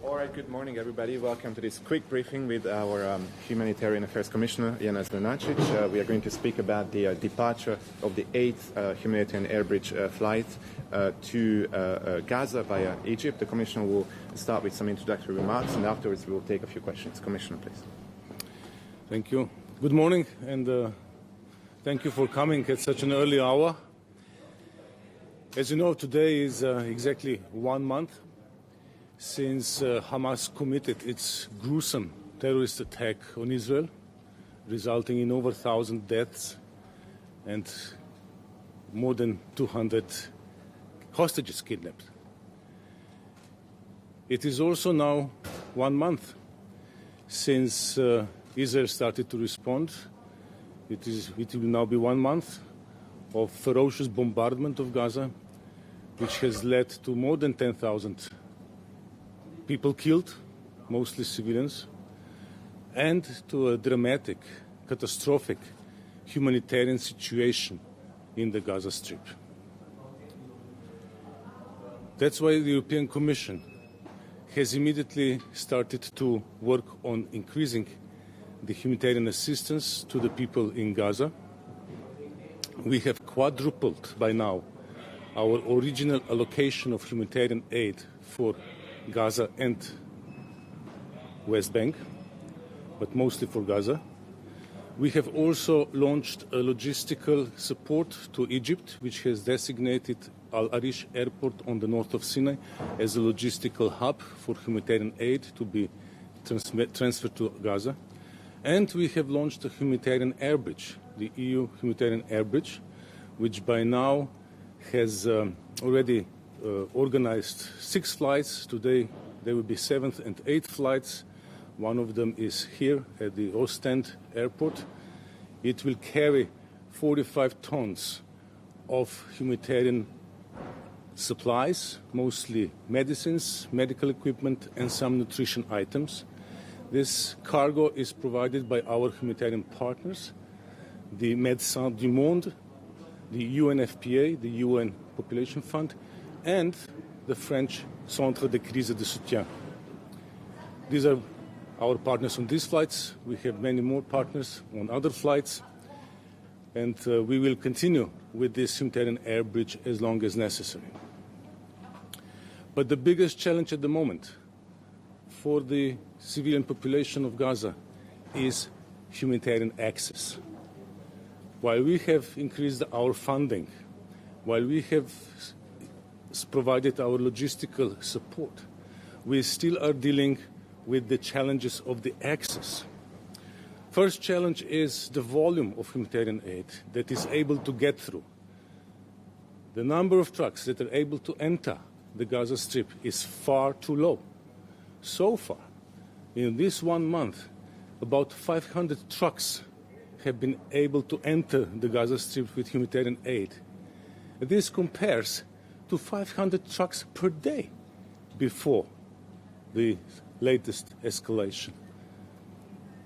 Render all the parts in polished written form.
All right, good morning, everybody. Welcome to this quick briefing with our Humanitarian Affairs Commissioner, Janez LENARČIČ. We are going to speak about the departure of the 8th Humanitarian Air Bridge flight to Gaza via Egypt. The Commissioner will start with some introductory remarks, and afterwards we will take a few questions. Commissioner, please. Thank you. Good morning, and thank you for coming at such an early hour. As you know, today is exactly 1 month since Hamas committed its gruesome terrorist attack on Israel, resulting in over 1,000 deaths and more than 200 hostages kidnapped. It is also now 1 month since Israel started to respond. It will now be 1 month of ferocious bombardment of Gaza, which has led to more than 10,000 people killed, mostly civilians, and to a dramatic, catastrophic humanitarian situation in the Gaza Strip. That's why the European Commission has immediately started to work on increasing the humanitarian assistance to the people in Gaza. We have quadrupled by now our original allocation of humanitarian aid for Gaza and West Bank, but mostly for Gaza. We have also launched a logistical support to Egypt, which has designated Al Arish Airport on the north of Sinai as a logistical hub for humanitarian aid to be transferred to Gaza. And we have launched a humanitarian air bridge, the EU Humanitarian Air Bridge, which by now has already organized 6 flights. Today there will be 7th and 8th flights. One of them is here at the Ostend airport. It will carry 45 tons of humanitarian supplies, mostly medicines, medical equipment, and some nutrition items. This cargo is provided by our humanitarian partners, the Médecins du Monde, the UNFPA, the UN Population Fund, and the French Centre de Crise de Soutien. These are our partners on these flights. We have many more partners on other flights, and we will continue with this humanitarian air bridge as long as necessary. But the biggest challenge at the moment for the civilian population of Gaza is humanitarian access. While we have increased our funding, while we have provided our logistical support, we still are dealing with the challenges of the access. First challenge is the volume of humanitarian aid that is able to get through. The number of trucks that are able to enter the Gaza Strip is far too low. So far, in this 1 month, about 500 trucks have been able to enter the Gaza Strip with humanitarian aid. This compares to 500 trucks per day before the latest escalation.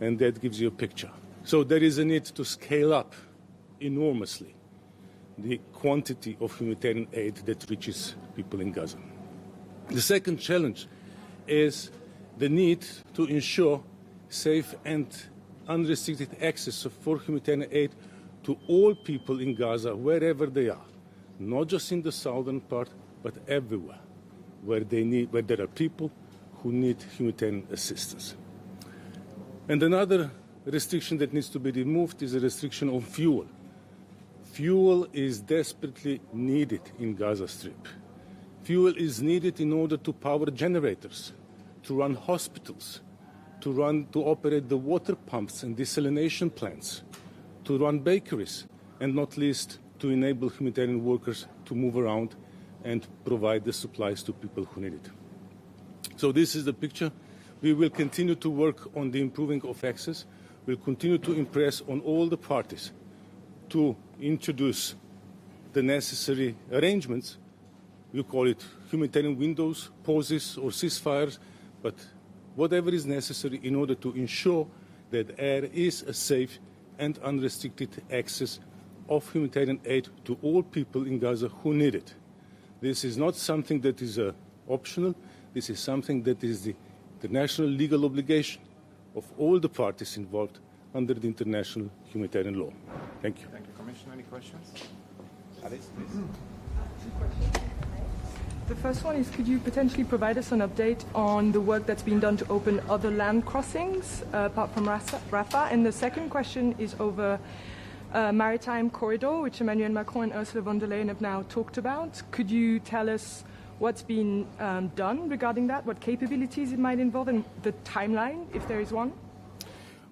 And that gives you a picture. So there is a need to scale up enormously the quantity of humanitarian aid that reaches people in Gaza. The second challenge is the need to ensure safe and unrestricted access for humanitarian aid to all people in Gaza, wherever they are, not just in the southern part, but everywhere where there are people who need humanitarian assistance. And another restriction that needs to be removed is a restriction on fuel. Fuel is desperately needed in Gaza Strip. Fuel is needed in order to power generators, to run hospitals, to operate the water pumps and desalination plants, to run bakeries, and not least to enable humanitarian workers to move around and provide the supplies to people who need it. So this is the picture. We will continue to work on the improving of access. We'll continue to impress on all the parties to introduce the necessary arrangements. You call it humanitarian windows, pauses, or ceasefires, but whatever is necessary in order to ensure that there is a safe and unrestricted access of humanitarian aid to all people in Gaza who need it. This is not something that is optional. This is something that is the international legal obligation of all the parties involved under the international humanitarian law. Thank you. Thank you, Commissioner. Any questions? Alice, please. 2 questions. The first one is, could you potentially provide us an update on the work that's been done to open other land crossings apart from Rafah? And the second question is over maritime corridor, which Emmanuel Macron and Ursula von der Leyen have now talked about. Could you tell us what's been done regarding that, what capabilities it might involve, and the timeline, if there is one?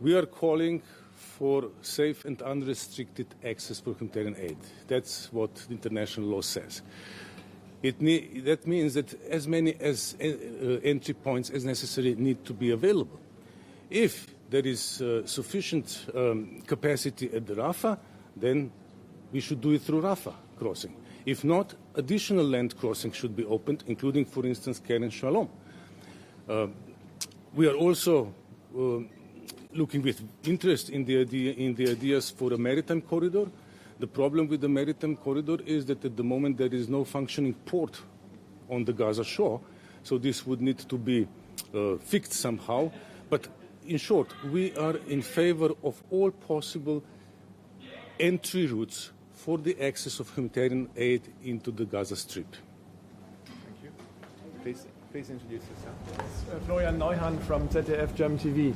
We are calling for safe and unrestricted access for humanitarian aid. That's what the international law says. That means that as many entry points as necessary need to be available. If there is sufficient capacity at the Rafah, then we should do it through Rafah crossing. If not, additional land crossings should be opened, including, for instance, Kerem Shalom. We are also looking with interest in the ideas for a maritime corridor. The problem with the maritime corridor is that at the moment there is no functioning port on the Gaza shore, so this would need to be fixed somehow. But in short, we are in favor of all possible entry routes for the access of humanitarian aid into the Gaza Strip. Thank you. Please introduce yourself. Florian Neuhan from ZDF German TV.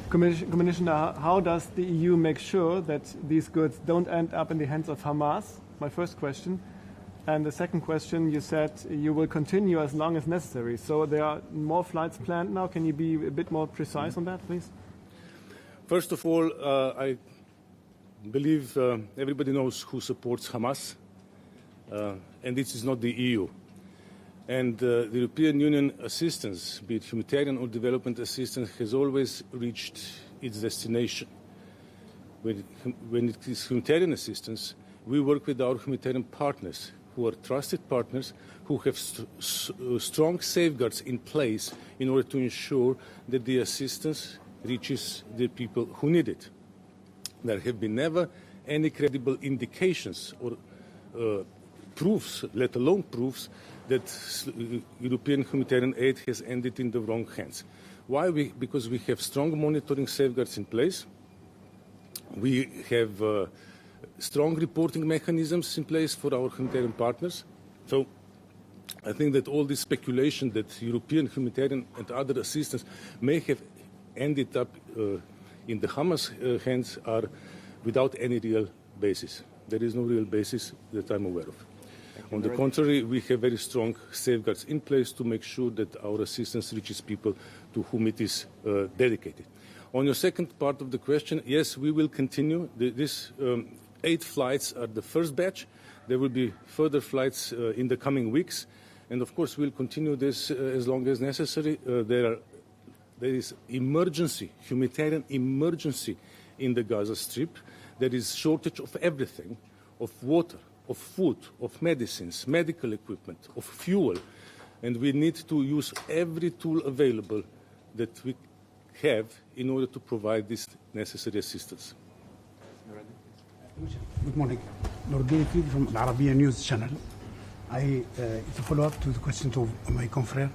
Commissioner, how does the EU make sure that these goods don't end up in the hands of Hamas? My first question. And the second question, you said you will continue as long as necessary. So there are more flights planned now. Can you be a bit more precise on that, please? First of all, I believe everybody knows who supports Hamas, and this is not the EU. And the European Union assistance, be it humanitarian or development assistance, has always reached its destination. When it is humanitarian assistance, we work with our humanitarian partners, who are trusted partners, who have strong safeguards in place in order to ensure that the assistance reaches the people who need it. There have been never any credible indications or proofs, let alone proofs, that European humanitarian aid has ended in the wrong hands. Why? Because we have strong monitoring safeguards in place. We have strong reporting mechanisms in place for our humanitarian partners. So I think that all this speculation that European humanitarian and other assistance may have ended up in the Hamas hands are without any real basis. There is no real basis that I'm aware of. On the contrary, we have very strong safeguards in place to make sure that our assistance reaches people to whom it is dedicated. On your second part of the question, yes, we will continue. These 8 flights are the first batch. There will be further flights in the coming weeks. And of course, we'll continue this as long as necessary. There is emergency, humanitarian emergency in the Gaza Strip. There is shortage of everything, of water, of food, of medicines, medical equipment, of fuel. And we need to use every tool available that we have in order to provide this necessary assistance. Good morning. Nordin Fid from Al Arabiya News Channel. It's a follow-up to the question to my confrère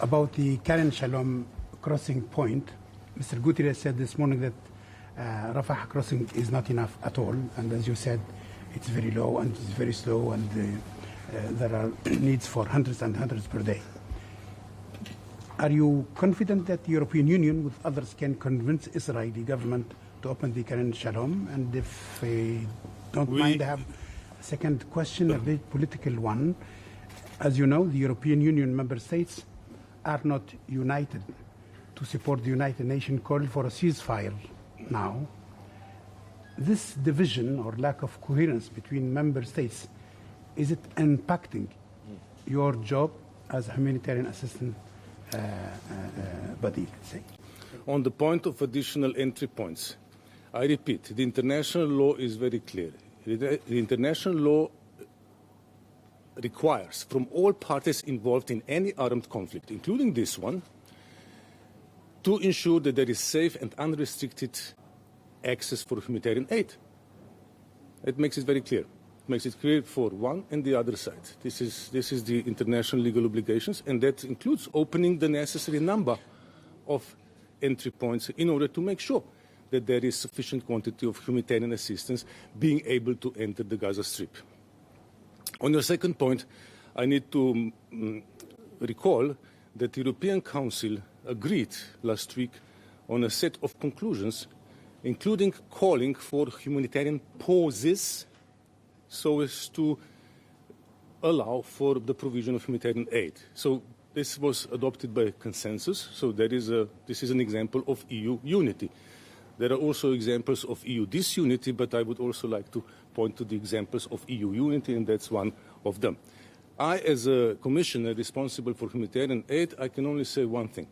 about the Kerem Shalom crossing point. Mr. Guterres said this morning that Rafah crossing is not enough at all, and as you said, it's very low and it's very slow, and there are needs for hundreds and hundreds per day. Are you confident that the European Union with others can convince Israeli government to open the Kerem Shalom? And if they don't mind, I have a second question, a big political one. As you know, the European Union member states are not united to support the United Nations call for a ceasefire now. This division or lack of coherence between member states, is it impacting your job as a humanitarian assistant body, let's say? On the point of additional entry points, I repeat, the international law is very clear. The international law requires from all parties involved in any armed conflict, including this one, to ensure that there is safe and unrestricted access for humanitarian aid. It makes it very clear. makes it clear for one and the other side. This is the international legal obligations, and that includes opening the necessary number of entry points in order to make sure that there is sufficient quantity of humanitarian assistance being able to enter the Gaza Strip. On your second point, I need to recall that the European Council agreed last week on a set of conclusions, including calling for humanitarian pauses so as to allow for the provision of humanitarian aid. So this was adopted by consensus. So this is an example of EU unity. There are also examples of EU disunity, but I would also like to point to the examples of EU unity, and that's one of them. I, as a commissioner responsible for humanitarian aid, I can only say one thing.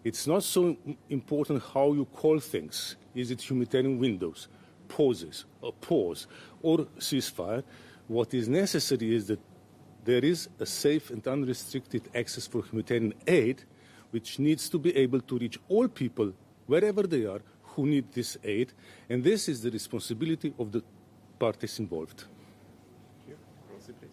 It's not so important how you call things. Is it humanitarian windows, pauses, a pause, or ceasefire? What is necessary is that there is a safe and unrestricted access for humanitarian aid, which needs to be able to reach all people, wherever they are, who need this aid. And this is the responsibility of the parties involved. Thank you. Rosie, please.